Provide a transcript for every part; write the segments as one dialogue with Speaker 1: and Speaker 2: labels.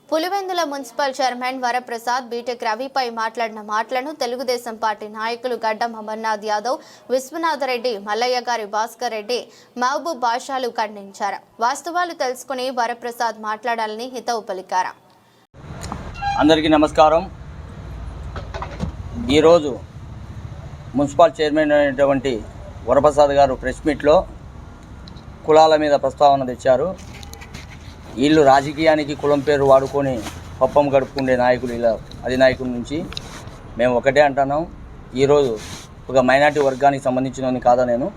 Speaker 1: Pulivendula municipal chairman Varaprasad BTech రవిపై మాట్లాడిన మాటలను తెలుగుదేశం పార్టీ నాయకులు గడ్డం అమర్నాథ్ యాదవ్, విశ్వనాథరెడ్డి, మల్లయ్య గారి భాస్కర్ రెడ్డి, మహబూబ్ బాషాలు ఖండించారు. వాస్తవాలు తెలుసుకుని వరప్రసాద్ మాట్లాడాలని హితవు పలికారు.
Speaker 2: అందరికీ నమస్కారం. ఈరోజు మున్సిపల్ చైర్మన్ అయినటువంటి వరప్రసాద్ గారు ప్రెస్ మీట్లో కులాల మీద ప్రస్తావన తెచ్చారు. వీళ్ళు రాజకీయానికి కులం పేరు వాడుకొని పప్పం గడుపుకునే నాయకులు ఇలా అధినాయకుల నుంచి మేము ఒకటే అంటున్నాం. ఈరోజు ఒక మైనార్టీ వర్గానికి సంబంధించినోని కాదా, నేను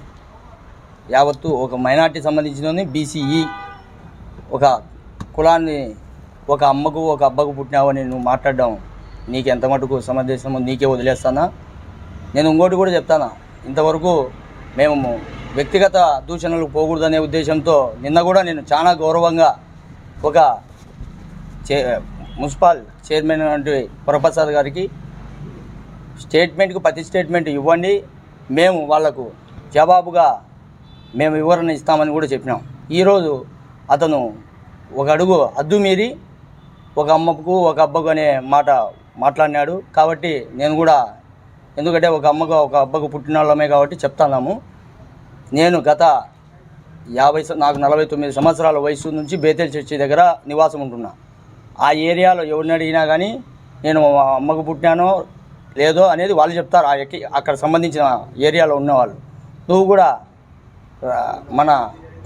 Speaker 2: యావత్తు ఒక మైనార్టీ సంబంధించినోని బీసీఈ ఒక కులాన్ని ఒక అమ్మకు ఒక అబ్బకు పుట్టినావని నువ్వు మాట్లాడడం నీకు ఎంత మటుకు సమంజసమో నీకే వదిలేస్తానా. నేను ఇంకోటి కూడా చెప్తాను, ఇంతవరకు మేము వ్యక్తిగత దూషణలు పోకూడదనే ఉద్దేశంతో నిన్న కూడా నేను చాలా గౌరవంగా ఒక మున్సిపల్ చైర్మన్ అంటే వరప్రసాద్ గారికి స్టేట్మెంట్కు ప్రతి స్టేట్మెంట్ ఇవ్వండి, మేము వాళ్లకు జవాబుగా మేము వివరణ ఇస్తామని కూడా చెప్పినాం. ఈరోజు అతను ఒక అడుగు అద్దు మీరి ఒక అమ్మకు ఒక అబ్బకు అనే మాట మాట్లాడినాడు. కాబట్టి నేను కూడా, ఎందుకంటే ఒక అమ్మకు ఒక అబ్బకు పుట్టిన వాళ్ళమే కాబట్టి చెప్తాము. నేను గత నాకు 49 సంవత్సరాల వయసు నుంచి బేతేల్ చర్చి దగ్గర నివాసం ఉంటున్నా. ఆ ఏరియాలో ఎవరిని అడిగినా కానీ నేను అమ్మకు పుట్టినానో లేదో అనేది వాళ్ళు చెప్తారు, అక్కడ సంబంధించిన ఏరియాలో ఉన్నవాళ్ళు. నువ్వు కూడా మన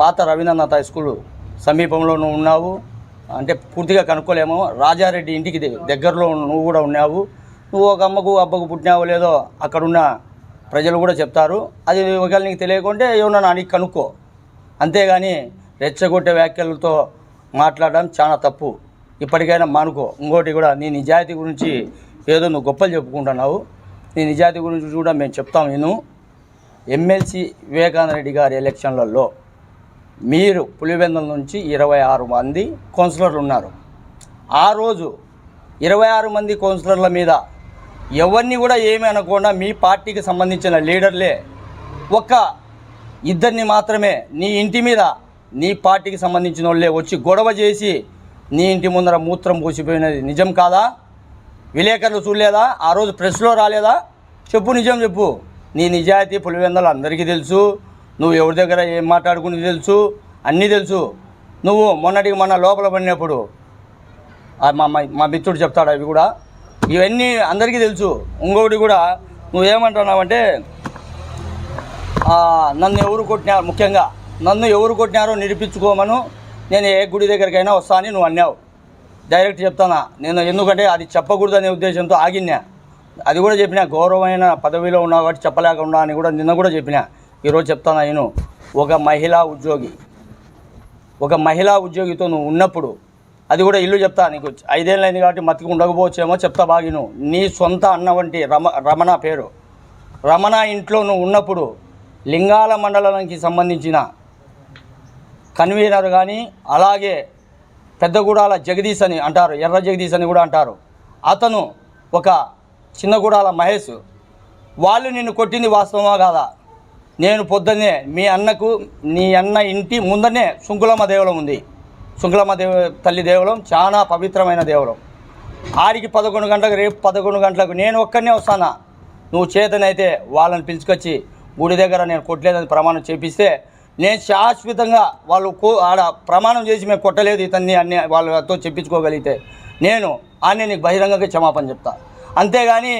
Speaker 2: పాత రవీంద్రనాథ్ హై స్కూల్ సమీపంలో నువ్వు ఉన్నావు అంటే పూర్తిగా కనుక్కోలేము. రాజారెడ్డి ఇంటికి దగ్గరలో నువ్వు కూడా ఉన్నావు. నువ్వు ఒక అమ్మకు అబ్బకు పుట్టినావో లేదో అక్కడున్న ప్రజలు కూడా చెప్తారు. అది ఒకవేళ నీకు తెలియకుంటే ఏమన్నా నీకు కనుక్కో. అంతేగాని రెచ్చగొట్టే వ్యాఖ్యలతో మాట్లాడడం చాలా తప్పు. ఇప్పటికైనా మానుకో. ఇంకోటి కూడా, నీ నిజాయితీ గురించి ఏదో నువ్వు గొప్పలు చెప్పుకుంటున్నావు. నీ నిజాయితీ గురించి కూడా మేము చెప్తాం. నేను ఎమ్మెల్సీ వివేకానంద రెడ్డి గారి ఎలక్షన్లలో మీరు పులివెందుల నుంచి 26 మంది కౌన్సిలర్లు ఉన్నారు. ఆ రోజు 26 మంది కౌన్సిలర్ల మీద ఎవరిని కూడా ఏమీ అనకుండా మీ పార్టీకి సంబంధించిన లీడర్లే ఒక్క ఇద్దరిని మాత్రమే నీ ఇంటి మీద నీ పార్టీకి సంబంధించిన వాళ్ళే వచ్చి గొడవ చేసి నీ ఇంటి ముందర మూత్రం పోసిపోయినది నిజం కాదా? విలేకరులు చూడలేదా? ఆ రోజు ప్రెస్లో రాలేదా? చెప్పు, నిజం చెప్పు. నీ నిజాయితీ పులివెందులు అందరికీ తెలుసు. నువ్వు ఎవరి దగ్గర ఏం మాట్లాడుకుని తెలుసు, అన్నీ తెలుసు. నువ్వు మొన్న లోపల పడినప్పుడు మా మిత్రుడు చెప్తాడు, అవి కూడా ఇవన్నీ అందరికీ తెలుసు. ఇంకొకటి కూడా నువ్వేమంటున్నావంటే నన్ను ఎవరు కొట్టినారు, ముఖ్యంగా నన్ను ఎవరు కొట్టినారో నిరూపించుకోమను, నేను ఏ గుడి దగ్గరికైనా వస్తా అని నువ్వు అన్నావు. డైరెక్ట్ చెప్తానా నేను, ఎందుకంటే అది చెప్పకూడదనే ఉద్దేశంతో ఆగినా. అది కూడా చెప్పినా, గౌరవమైన పదవిలో ఉన్నావు కాబట్టి చెప్పలేకుండా అని కూడా నిన్న కూడా చెప్పినా. ఈరోజు చెప్తానా నేను, ఒక మహిళా ఉద్యోగితో నువ్వు ఉన్నప్పుడు, అది కూడా ఇల్లు చెప్తా నీకు 5 ఏళ్ళు అయింది కాబట్టి మతికి ఉండకపోవచ్చేమో, చెప్తా బాగిను. నీ సొంత అన్న వంటి రమణ పేరు రమణ ఇంట్లో నువ్వు ఉన్నప్పుడు లింగాల మండలానికి సంబంధించిన కన్వీనర్ కానీ, అలాగే పెద్దగూడాల జగదీష్ అని అంటారు, ఎర్ర జగదీష్ అని కూడా అంటారు, అతను ఒక చిన్నగూడాల మహేష్, వాళ్ళు నిన్ను కొట్టింది వాస్తవమా కాదా? నేను పొద్దున్నే నీ అన్న ఇంటి ముందనే శుంకులమ్మ దేవాలయం ఉంది. శుంకులమ్మ తల్లి దేవాలయం చాలా పవిత్రమైన దేవాలయం. ఆడికి 11 గంటలకు, రేపు 11 గంటలకు నేను ఒక్కనే వస్తానా. నువ్వు చేతనైతే వాళ్ళని పిలుచుకొచ్చి గుడి దగ్గర నేను కొట్టలేదని ప్రమాణం చేపిస్తే, నేను శాశ్వతంగా వాళ్ళు ఆడ ప్రమాణం చేసి మేము కొట్టలేదు ఇతన్ని అన్ని వాళ్ళతో చెప్పించుకోగలిగితే నేను నీకు బహిరంగంగా క్షమాపణ చెప్తా. అంతేగాని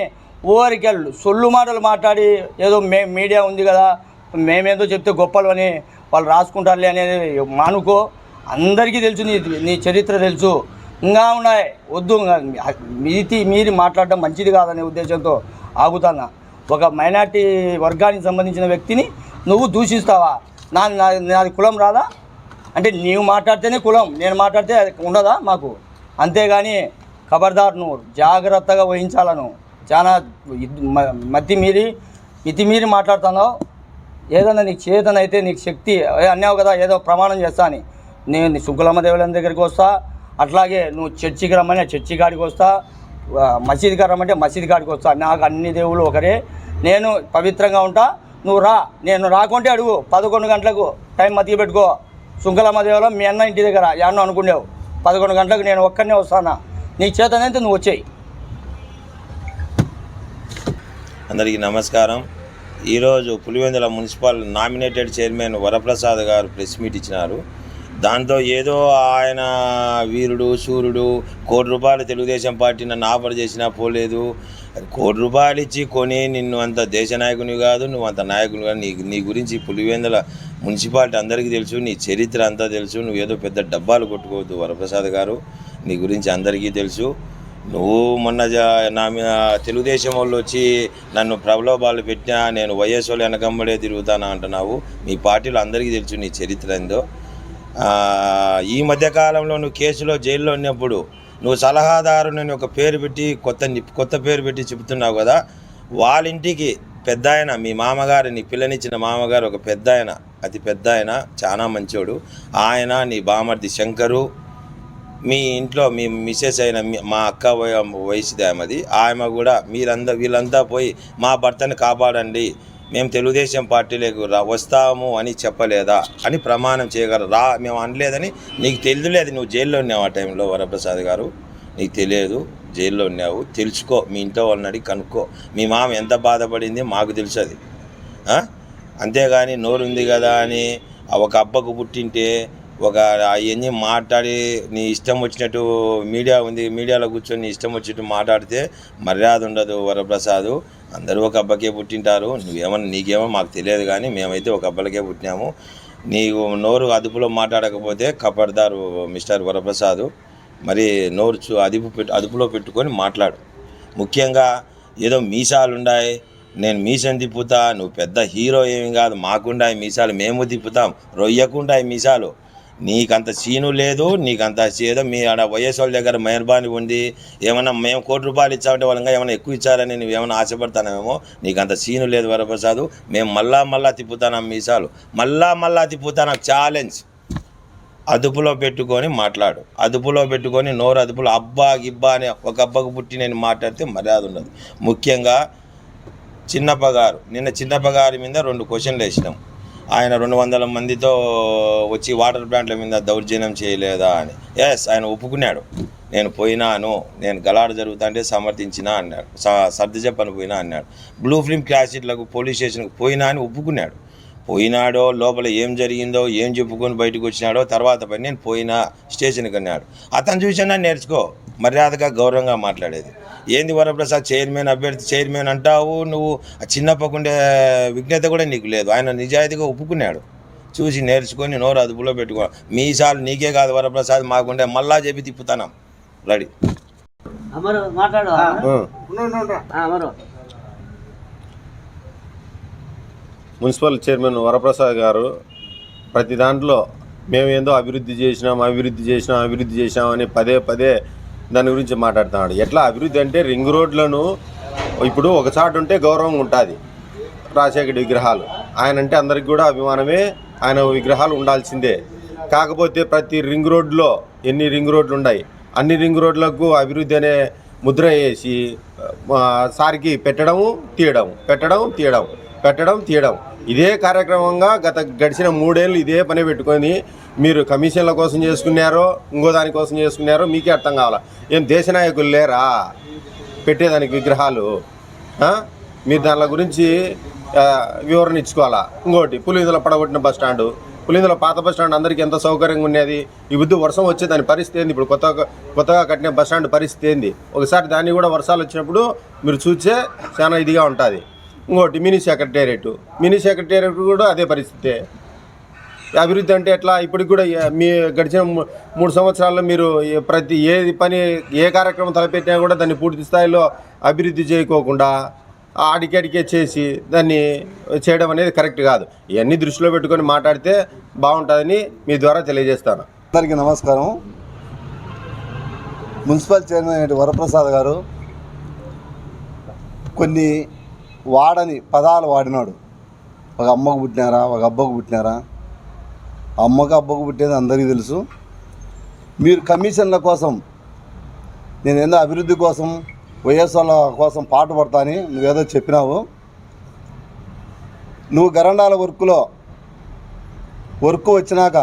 Speaker 2: ఊరికెళ్ళు సొల్లు మాటలు మాట్లాడి ఏదో మీడియా ఉంది కదా మేమేదో చెప్తే గొప్పలు అని వాళ్ళు రాసుకుంటారులే అనేది మానుకో. అందరికీ తెలుసు, నీ చరిత్ర తెలుసు. ఇంకా ఉన్నాయి, వద్దు. మీరి మాట్లాడడం మంచిది కాదనే ఉద్దేశంతో ఆగుతానా. ఒక మైనార్టీ వర్గానికి సంబంధించిన వ్యక్తిని నువ్వు దూషిస్తావా? నాది కులం రాదా? అంటే నీవు మాట్లాడితేనే కులం, నేను మాట్లాడితే ఉండదా మాకు? అంతేగాని ఖబర్దార్, నువ్వు జాగ్రత్తగా వహించాలను. చాలా మితిమీరి మాట్లాడుతున్నావు. ఏదన్నా నీకు చేతనైతే, నీకు శక్తి అన్నావు కదా ఏదో ప్రమాణం చేస్తా అని, నేను శుంకులమ్మ దేవాలయం దగ్గరికి వస్తా. అట్లాగే నువ్వు చర్చికి రమ్మని చర్చి కాడికి వస్తా, మసీదుకి రమ్మంటే మసీదు కాడికి వస్తా. నాకు అన్ని దేవుళ్ళు ఒకరే, నేను పవిత్రంగా ఉంటా. నువ్వు రా, నేను రాకుంటే అడుగు. 11 గంటలకు టైం మతికి పెట్టుకో. శుంకులమ్మ దేవాలయం మీ అన్న ఇంటి దగ్గర యాన్నో అనుకునేవు. 11 గంటలకు నేను ఒక్కడనే వస్తానా, నీ చేతనైతే నువ్వు వచ్చేయి.
Speaker 3: అందరికీ నమస్కారం. ఈరోజు Pulivendula municipal nominated chairman Varaprasad గారు ప్రెస్ మీట్ ఇచ్చినారు. దాంతో ఏదో ఆయన వీరుడు సూర్యుడు, ₹1 తెలుగుదేశం పార్టీ నన్ను ఆఫర్ చేసినా పోలేదు, ₹1 ఇచ్చి కొని నిన్ను అంత దేశ నాయకుని కాదు, నువ్వు అంత నాయకుని కాదు, నీ గురించి పులివెందుల మున్సిపాలిటీ అందరికీ తెలుసు, నీ చరిత్ర అంతా తెలుసు, నువ్వు ఏదో పెద్ద డబ్బాలు కొట్టుకోవద్దు వరప్రసాద్ గారు, నీ గురించి అందరికీ తెలుసు. నువ్వు మొన్న నా మీద తెలుగుదేశం వాళ్ళు వచ్చి నన్ను ప్రలోభాలు పెట్టినా నేను వైఎస్ వాళ్ళు వెనకంబడే తిరుగుతానా అంటున్నావు. మీ పార్టీలో అందరికీ తెలుసు నీ చరిత్ర ఏందో. ఈ మధ్యకాలంలో నువ్వు కేసులో జైల్లో ఉన్నప్పుడు నువ్వు సలహాదారు నేను ఒక పేరు పెట్టి కొత్త పేరు పెట్టి చెబుతున్నావు కదా, వాళ్ళ ఇంటికి పెద్ద ఆయన మీ మామగారు, నీ పిల్లనిచ్చిన మామగారు ఒక పెద్ద ఆయన, అతి పెద్ద ఆయన, చాలా మంచోడు ఆయన, నీ బామర్ది శంకరు, మీ ఇంట్లో మీ మిస్సెస్ అయిన మా అక్క వయసుది ఆమెది, ఆమె కూడా వీళ్ళంతా పోయి మా భర్తను కాపాడండి, మేము తెలుగుదేశం పార్టీలోకి వస్తాము అని చెప్పలేదా అని ప్రమాణం చేయగలరా? మేము అనలేదని నీకు తెలియలేదు. నువ్వు జైల్లో ఉన్నావు ఆ టైంలో వరప్రసాద్ గారు, నీకు తెలియదు, జైల్లో ఉన్నావు. తెలుసుకో, మీ ఇంట్లో వాళ్ళని అడిగి కనుక్కో, మీ మామ ఎంత బాధపడింది మాకు తెలుసు అది. అంతేగాని నోరు ఉంది కదా అని ఒక అబ్బకు పుట్టింటే ఒక అవన్నీ మాట్లాడి నీ ఇష్టం వచ్చినట్టు మీడియా ఉంది, మీడియాలో కూర్చొని నీ ఇష్టం వచ్చినట్టు మాట్లాడితే మర్యాద ఉండదు వరప్రసాద్. అందరూ ఒక అబ్బకే పుట్టింటారు, నీకేమో మాకు తెలియదు, కానీ మేమైతే ఒక అబ్బలకే పుట్టినాము. నీకు నోరు అదుపులో మాట్లాడకపోతే కపడతారు మిస్టర్ వరప్రసాద్. మరి నోరు అదుపులో పెట్టుకొని మాట్లాడు. ముఖ్యంగా ఏదో మీసాలు ఉన్నాయి, నేను మీసం తిప్పుతా, నువ్వు పెద్ద హీరో ఏమి కాదు, మాకుండాయి మీసాలు, మేము తిప్పుతాం, రొయ్యకుండాయి మీసాలు. నీకంత సీను లేదు, నీకంత ఏదో మీ ఆడ వైఎస్ వాళ్ళ దగ్గర మెహర్బానీ ఉంది, ఏమన్నా మేము ₹1 ఇచ్చామంటే వాళ్ళంగా ఏమైనా ఎక్కువ ఇచ్చారని నువ్వు ఏమైనా ఆశపడతానేమో. నీకంత సీను లేదు వరప్రసాద్. మేము మళ్ళా తిప్పుతాను మీసాలు, మళ్ళా తిప్పుతా. నాకు ఛాలెంజ్. అదుపులో పెట్టుకొని మాట్లాడు, అదుపులో పెట్టుకొని నోరు అదుపులో అబ్బా గిబ్బా అని ఒక అబ్బకు పుట్టి నేను మాట్లాడితే మర్యాద ఉండదు. ముఖ్యంగా నిన్న చిన్నప్ప గారి మీద 2 క్వశ్చన్లు వేసినాం. ఆయన 200 మందితో వచ్చి వాటర్ ప్లాంట్ల మీద దౌర్జన్యం చేయలేదా అని. ఎస్, ఆయన ఒప్పుకున్నాడు, నేను పోయినాను, నేను గలాడు జరుగుతా అంటే సమర్థించినా అన్నాడు, సర్ది చెప్పని పోయినా అన్నాడు. బ్లూ ఫిల్మ్ క్లాసిట్లకు పోలీస్ స్టేషన్కి పోయినా అని ఒప్పుకున్నాడు. పోయినాడో లోపల ఏం జరిగిందో ఏం చెప్పుకొని బయటకు వచ్చినాడో తర్వాత పని నేను పోయినా స్టేషన్కి అన్నాడు. అతను చూసినా నేర్చుకో, మర్యాదగా గౌరవంగా మాట్లాడేది. ఏంది వరప్రసాద్ చైర్మన్ అంటావు, నువ్వు చిన్నప్పకుండే విజ్ఞత కూడా నీకు లేదు. ఆయన నిజాయితీగా ఒప్పుకున్నాడు, చూసి నేర్చుకొని నోరు అదుపులో పెట్టుకో. మీసాలు నీకే కాదు వరప్రసాద్, మాకుండే మళ్ళా చెప్పి తిప్పుతాను. రెడీ
Speaker 4: మున్సిపల్ చైర్మన్ వరప్రసాద్ గారు ప్రతి దాంట్లో మేము ఏందో అభివృద్ధి చేసినాం అని పదే దాని గురించి మాట్లాడుతున్నాడు. ఎట్లా అభివృద్ధి అంటే రింగ్ రోడ్లను ఇప్పుడు ఒక చాటు ఉంటే గౌరవం ఉంటుంది. రాజశేఖర్ విగ్రహాలు ఆయన అంటే అందరికి కూడా అభిమానమే, ఆయన విగ్రహాలు ఉండాల్సిందే. కాకపోతే ప్రతి రింగ్ రోడ్లో ఎన్ని రింగ్ రోడ్లు ఉన్నాయి, అన్ని రింగ్ రోడ్లకు అభివృద్ధి అనే ముద్ర వేసి సారికి పెట్టడం తీయడం ఇదే కార్యక్రమంగా గడిచిన 3 ఏళ్ళు ఇదే పని పెట్టుకొని మీరు కమిషన్ల కోసం చేసుకున్నారో ఇంకో దానికోసం చేసుకున్నారో మీకే అర్థం కావాలా. ఏం దేశ నాయకులు లేరా పెట్టేదానికి విగ్రహాలు? మీరు దాని గురించి వివరణ ఇచ్చుకోవాలా. ఇంకోటి పులివెందుల పడగొట్టిన బస్టాండు, పులివెందుల పాత బస్టాండ్ అందరికీ ఎంత సౌకర్యంగా ఉండేది. ఈ బుద్ధి వర్షం వచ్చే దాని పరిస్థితి ఏంది? ఇప్పుడు కొత్తగా కట్టిన బస్టాండ్ పరిస్థితి ఏంది? ఒకసారి దాన్ని కూడా వర్షాలు వచ్చినప్పుడు మీరు చూసే చాలా ఇదిగా ఉంటుంది. ఇంకోటి మినీ సెక్రటేరియట్ కూడా అదే పరిస్థితే. అభివృద్ధి అంటే ఎట్లా? ఇప్పటికి కూడా మీ గడిచిన 3 సంవత్సరాల్లో మీరు ప్రతి ఏ కార్యక్రమం తలపెట్టినా కూడా దాన్ని పూర్తి స్థాయిలో అభివృద్ధి చేయకోకుండా అడికే చేసి దాన్ని చేయడం అనేది కరెక్ట్ కాదు. ఇవన్నీ దృష్టిలో పెట్టుకొని మాట్లాడితే బాగుంటుందని మీ ద్వారా తెలియజేస్తాను.
Speaker 5: అందరికీ నమస్కారం. మున్సిపల్ చైర్మన్ వరప్రసాద్ గారు కొన్ని వాడని పదాలు వాడినాడు. ఒక అమ్మకు పుట్టినారా, ఒక అబ్బకు పుట్టినారా? అమ్మకు అబ్బకు పుట్టేది అందరికీ తెలుసు. మీరు కమిషన్ల కోసం, నేనేందో అభివృద్ధి కోసం వైఎస్ఆర్ల కోసం పాటుపడతా అని నువ్వేదో చెప్పినావు. నువ్వు గరండాల వర్క్ వచ్చినాక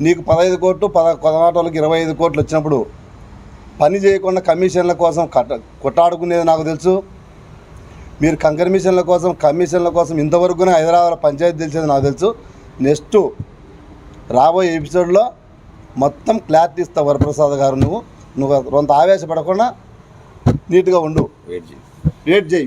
Speaker 5: నీకు 15 కోట్లు కొదమాటోళ్ళకి 25 కోట్లు వచ్చినప్పుడు పని చేయకుండా కమిషన్ల కోసం కొట్టాడుకునేది నాకు తెలుసు. మీరు కమిషన్ల కోసం ఇంతవరకు హైదరాబాద్లో పంచాయతీ తెలిసేది నాకు తెలుసు. నెక్స్ట్ రాబోయే ఎపిసోడ్లో మొత్తం క్లారిటీ ఇస్తావు వరప్రసాద్ గారు. నువ్వు కొంత ఆవేశపడకుండా నీట్గా ఉండు. వెయిట్ చేయి.